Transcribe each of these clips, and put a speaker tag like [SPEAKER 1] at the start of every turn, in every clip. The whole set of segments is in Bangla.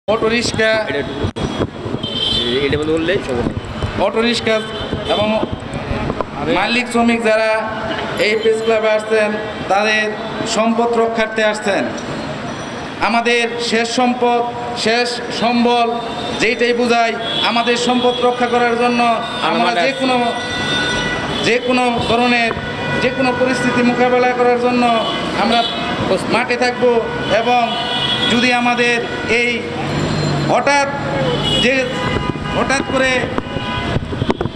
[SPEAKER 1] অটো রিক্সা অটো রিক্সা এবং মালিক শ্রমিক যারা এই প্রেস ক্লাবে আসছেন তাদের সম্পদ রক্ষার্থে আসছেন। আমাদের শেষ সম্পদ শেষ সম্বল যেইটাই বোঝায় আমাদের সম্পদ রক্ষা করার জন্য আমরা যে কোনো ধরনের যে কোনো পরিস্থিতি মোকাবেলা করার জন্য আমরা মাঠে থাকব। এবং যদি আমাদের এই হঠাৎ করে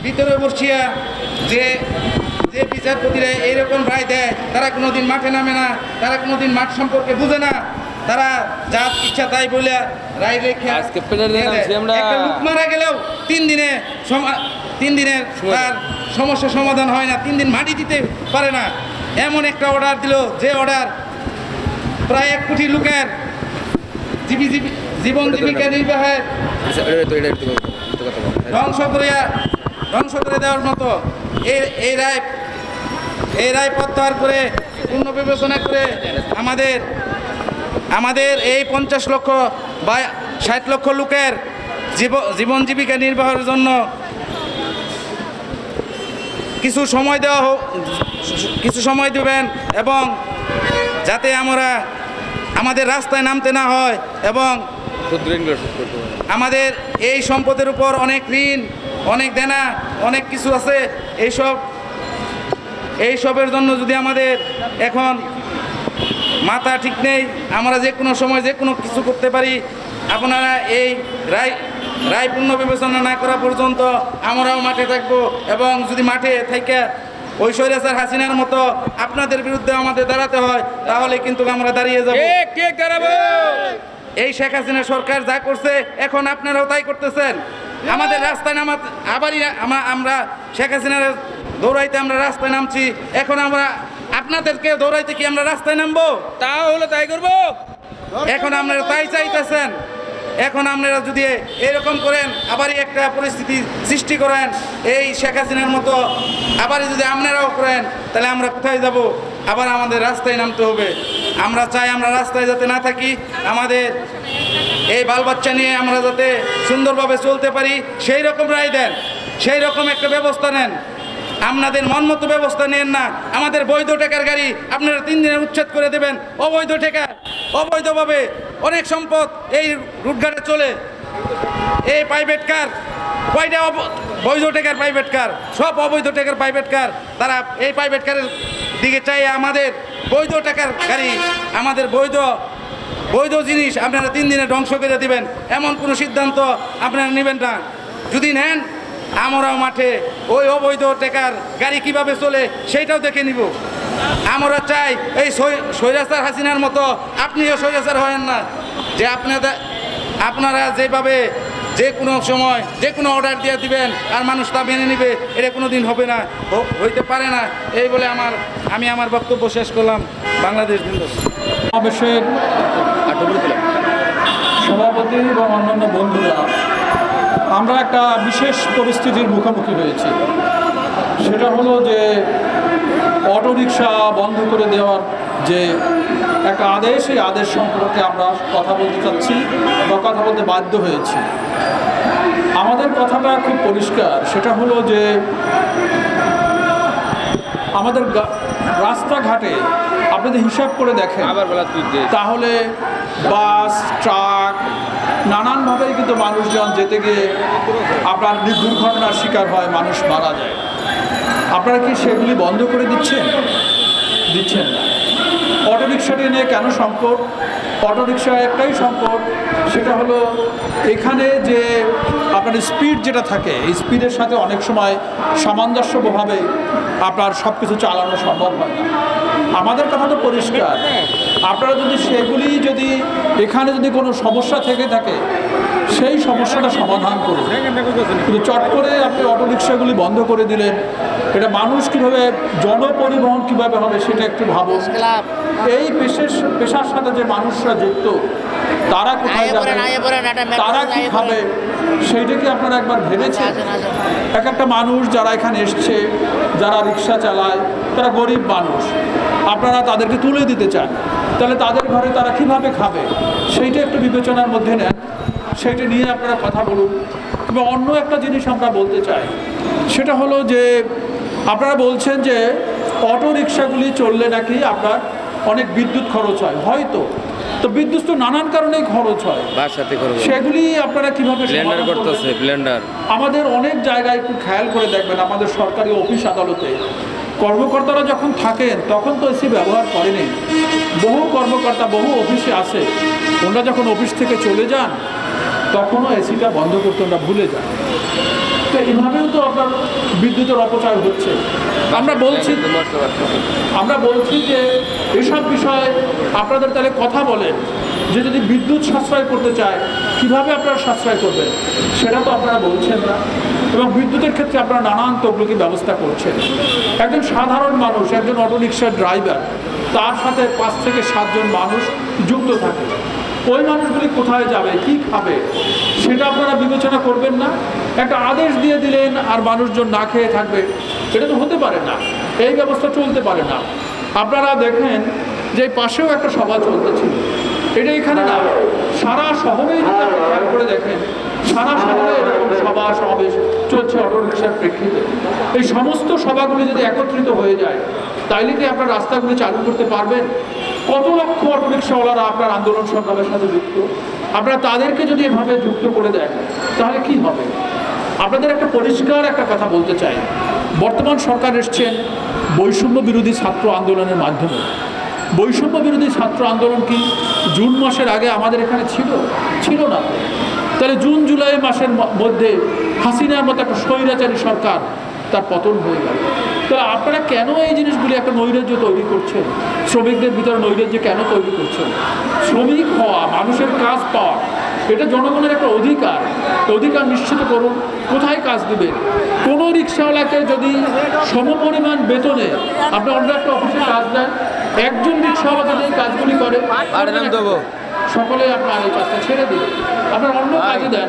[SPEAKER 1] ভিতরে বসিয়া যে বিচারপতিরা এইরকম রায় দেয়, তারা কোনোদিন মাঠে নামে না, তারা কোনোদিন মাঠ সম্পর্কে বুঝে না, তারা যা ইচ্ছা তাই বলে রায় রেখে একটা লোক মারা গেলেও 3 দিনের তার সমস্যা সমাধান হয় না, 3 দিন মাটি দিতে পারে না। এমন একটা অর্ডার দিল যে অর্ডার প্রায় 1 কোটি লোকের জীবন জীবিকা নির্বাহের ধ্বংস করে দেওয়ার মতো। এই রায় প্রত্যাহার করে পূর্ণ বিবেচনা করে আমাদের এই 50 লক্ষ বা 60 লক্ষ লোকের জীবন জীবিকা নির্বাহের জন্য কিছু সময় দেবেন এবং যাতে আমাদের রাস্তায় নামতে না হয় এবং আমাদের এই সম্পদের উপর অনেক ঋণ, অনেক দেনা, অনেক কিছু আছে। এইসবের জন্য যদি আমাদের এখন মাথা ঠিক নেই, আমরা যে কোনো সময় যে কোনো কিছু করতে পারি। আপনারা এই রায় পূর্ণ বিবেচনা না করা পর্যন্ত আমরাও মাঠে থাকবো এবং যদি মাঠে থেকে ওই স্বৈরাচার হাসিনার মতো আপনাদের বিরুদ্ধে আমাদের দাঁড়াতে হয় তাহলে কিন্তু আমরা দাঁড়িয়ে যাবো। এই শেখ হাসিনা সরকার যা করছে এখন আপনারাও তাই করতেছেন। আমাদের রাস্তায় আবারই আমরা শেখ হাসিনার দৌড়াইতে আমরা রাস্তায় নামছি, এখন আমরা আপনাদেরকে দৌড়াইতে কি আমরা রাস্তায় নামবো? তাহলে তাই করবো। এখন আপনারা তাই চাইতেছেন। এখন আপনারা যদি এরকম করেন, আবারই একটা পরিস্থিতি সৃষ্টি করেন এই শেখ হাসিনার মতো, আবারই যদি আপনারাও করেন, তাহলে আমরা কোথায় যাব? আবার আমাদের রাস্তায় নামতে হবে। আমরা চাই আমরা রাস্তায় যাতে না থাকি, আমাদের এই বাল বাচ্চা নিয়ে আমরা যাতে সুন্দরভাবে চলতে পারি, সেই রকম রায় দেন, সেই রকম একটা ব্যবস্থা নেন। আপনাদের মন মতো ব্যবস্থা নেন না। আমাদের বৈধ টাকার গাড়ি আপনারা 3 দিনে উচ্ছেদ করে দেবেন। অবৈধ টাকা, অবৈধভাবে অনেক সম্পদ এই রুটঘাটে চলে। এই প্রাইভেট কার, কয়টা বৈধ টাকার প্রাইভেট কার? সব অবৈধ টাকার প্রাইভেট কার। তারা এই প্রাইভেট কারের দিকে চাই আমাদের বৈধ টাকার গাড়ি, আমাদের বৈধ জিনিস আপনারা 3 দিনে ধ্বংস করে দিবেন, এমন কোনো সিদ্ধান্ত আপনারা নেবেন না। যদি নেন, আমরাও মাঠে ওই অবৈধ টাকার গাড়ি কিভাবে চলে সেইটাও দেখে নিব। আমরা চাই এই স্বৈরাচার হাসিনার মতো আপনিও স্বৈরাচার হয়েন না, যে আপনারা যেভাবে যে কোনো সময় যে কোনো অর্ডার দিয়ে দিবেন আর মানুষ তা মেনে নেবে, এটা কোনো দিন হবে না, হইতে পারে না। এই বলে আমি আমার বক্তব্য শেষ করলাম। বাংলাদেশ
[SPEAKER 2] সমাবেশের সভাপতি এবং অন্যান্য বন্ধুরা, আমরা একটা বিশেষ পরিস্থিতির মুখোমুখি হয়েছি। সেটা হলো যে অটোরিকশা বন্ধ করে দেওয়ার যে একটা আদেশ, এই আদেশ সম্পর্কে আমরা কথা বলতে চাচ্ছি বা কথা বলতে বাধ্য হয়েছি। আমাদের কথাটা খুব পরিষ্কার, সেটা হলো যে আমাদের রাস্তাঘাটে আপনাদের হিসাব করে দেখেন, তাহলে বাস, ট্রাক, নানানভাবেই কিন্তু মানুষজন যেতে গিয়ে আপনার দুর্ঘটনার শিকার হয়, মানুষ মারা যায়। আপনারা কি সেগুলি বন্ধ করে দিচ্ছেন না? অটোরিকশাটি নিয়ে কেন সংকট? অটোরিকশা একটাই সংকট, সেটা হলো এখানে যে আপনার স্পিড যেটা থাকে, এই স্পিডের সাথে অনেক সময় সামঞ্জস্যভাবে আপনার সব কিছু চালানো সম্ভব হয় না। আমাদের কথা তো পরিষ্কার, আপনারা যদি এখানে কোনো সমস্যা থেকে থাকে, সেই সমস্যাটা সমাধান করুন। কিন্তু চট করে আপনি অটোরিকশাগুলি বন্ধ করে দিলেন, এটা মানুষ কীভাবে, জনপরিবহন কীভাবে হবে সেটা একটু ভাবুন। এই পেশার সাথে যে মানুষরা যুক্ত, তারা কোথায় যাবে, তারা কী খাবে, সেইটা কি আপনারা একবার ভেবেছেন? একটা মানুষ যারা এখানে এসছে, যারা রিক্সা চালায়, তারা গরিব মানুষ, আপনারা তাদেরকে তুলে দিতে চান, তাহলে তাদের ঘরে তারা কিভাবে খাবে সেইটা একটু বিবেচনার মধ্যে নেন। সেটা নিয়ে আপনারা কথা বলুন। তবে অন্য একটা জিনিস আমরা বলতে চাই, সেটা হলো যে আপনারা বলছেন যে অটো রিক্সাগুলি চললে নাকি আপনার অনেক বিদ্যুৎ খরচ হয়, হয়তো তো বিদ্যুৎ তো নানান কারণেই খরচ হয়, সেগুলি আপনারা কিভাবে সমাধান করবেন? আমাদের অনেক জায়গায় একটু খেয়াল করে দেখবেন, আমাদের সরকারি অফিস আদালতে কর্মকর্তারা যখন থাকেন তখন তো এসি ব্যবহার করেনি। বহু কর্মকর্তা বহু অফিসে আসে, ওনারা যখন অফিস থেকে চলে যান তখনও এসিটা বন্ধ করতে ওরা ভুলে যান। তো এইভাবেও তো আপনার বিদ্যুতের অপচয় হচ্ছে। আমরা বলছি যে এসব বিষয়ে আপনাদের তাহলে কথা বলেন, যে যদি বিদ্যুৎ সাশ্রয় করতে চায় কিভাবে আপনারা সাশ্রয় করবেন, সেটা তো আপনারা বলছেন না। এবং বিদ্যুতের ক্ষেত্রে আপনারা নানান তবলুকি ব্যবস্থা করছেন। একজন সাধারণ মানুষ, একজন অটোরিকশার ড্রাইভার, তার সাথে 5 থেকে 7 জন মানুষ যুক্ত থাকে। ওই মানুষগুলি কোথায় যাবে, কি খাবে, সেটা আপনারা বিবেচনা করবেন না। একটা আদেশ দিয়ে দিলেন আর মানুষজন না খেয়ে থাকবে, এটা তো হতে পারে না, এই ব্যবস্থা চলতে পারে না। আপনারা দেখেন যে পাশেও একটা সভা চলতেছিল, এটা এখানে না, সারা শহরেই যদি আপনি খেয়াল করে দেখেন, সারা শহরে এরকম সভা সমাবেশ চলছে অটোরিকশার প্রেক্ষিতে। এই সমস্ত সভাগুলি যদি একত্রিত হয়ে যায় তাইলে কি আপনার রাস্তাগুলি চালু করতে পারবেন? কত লক্ষ অটোরিকশাওয়ালারা আপনার আন্দোলন সংগ্রামের সাথে যুক্ত, আপনারা তাদেরকে যদি এভাবে যুক্ত করে দেন তাহলে কি হবে? আপনাদের একটা পরিষ্কার একটা কথা বলতে চাই, বর্তমান সরকার এসছেন বৈষম্য বিরোধী ছাত্র আন্দোলনের মাধ্যমে। বৈষম্য বিরোধী ছাত্র আন্দোলন কি জুন মাসের আগে আমাদের এখানে ছিল না? তাহলে জুন জুলাই মাসের মধ্যে হাসিনার মতো একটা স্বৈরাচারী সরকার, তার পতন হয়ে গেল। তাহলে আপনারা কেন এই জিনিসগুলি একটা নৈরাজ্য তৈরি করছেন? শ্রমিকদের ভিতরে নৈরাজ্য কেন তৈরি করছেন? শ্রমিক হওয়া, মানুষের কাজ পাওয়া, এটা জনগণের একটা অধিকার। অধিকার নিশ্চিত করুন। কোথায় কাজ দেবেন? কোনো রিক্সাওয়ালাকে যদি সমপরিমাণ বেতনে আপনি অন্য একটা অফিসে কাজ দেন, একজন রিক্সাওয়ালা যদি এই কাজগুলি করে সকলে আপনার এই কাজটা ছেড়ে দিন, আপনার অন্য কাজে দেন।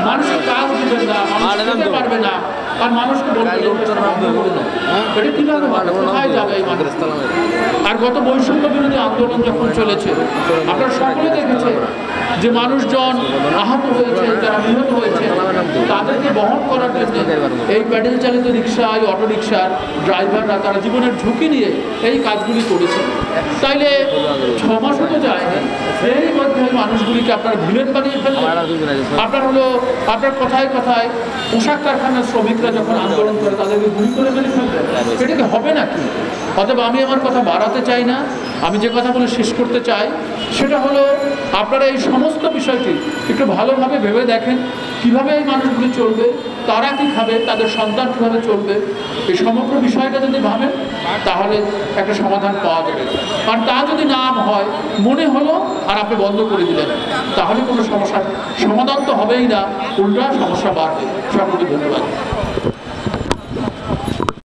[SPEAKER 2] মানুষের কাজ দিবেন না, মানুষ দিতে পারবে না, আর মানুষকে বলবেন এটা কিভাবে হবে, কোথায় যাবে এই মানুষ? আর গত বৈষম্য বিরোধী আন্দোলন যখন চলেছে, আপনারা সকলে দেখেছেন যে মানুষজন আহত হয়েছে, যারা নিহত হয়েছে, তাদেরকে বহন করার জন্য এই প্যাডেল চালিত রিক্সা, এই অটো রিক্সার ড্রাইভাররা তারা জীবনের ঝুঁকি নিয়ে এই কাজগুলি করেছে। তাইলে 6 মাসও তো যায়নি, এই মধ্যে মানুষগুলিকে আপনার ভিলেন বানিয়ে ফেললেন। আপনার কথায় কথায় পোশাক কারখানার শ্রমিকরা যখন আন্দোলন করে তাদেরকে গুলি করে ফেলে ফেলবেন, এটা কি হবে নাকি? অতএব আমি আমার কথা বাড়াতে চাই না, আমি যে কথা বলে শেষ করতে চাই সেটা হলো আপনারা এই সমস্ত বিষয়টি একটু ভালোভাবে ভেবে দেখেন, কিভাবে এই মানুষগুলি চলবে, তারা কী খাবে, তাদের সন্তান কীভাবে চলবে, এই সমগ্র বিষয়টা যদি ভাবেন তাহলে একটা সমাধান পাওয়া যাবে। আর তা যদি না হয়, মনে হলো আর আপনি বন্ধ করে দিলেন, তাহলে কোনো সমস্যার সমাধান তো হবেই না, উল্টা সমস্যা বাড়বে। সকলকে ধন্যবাদ।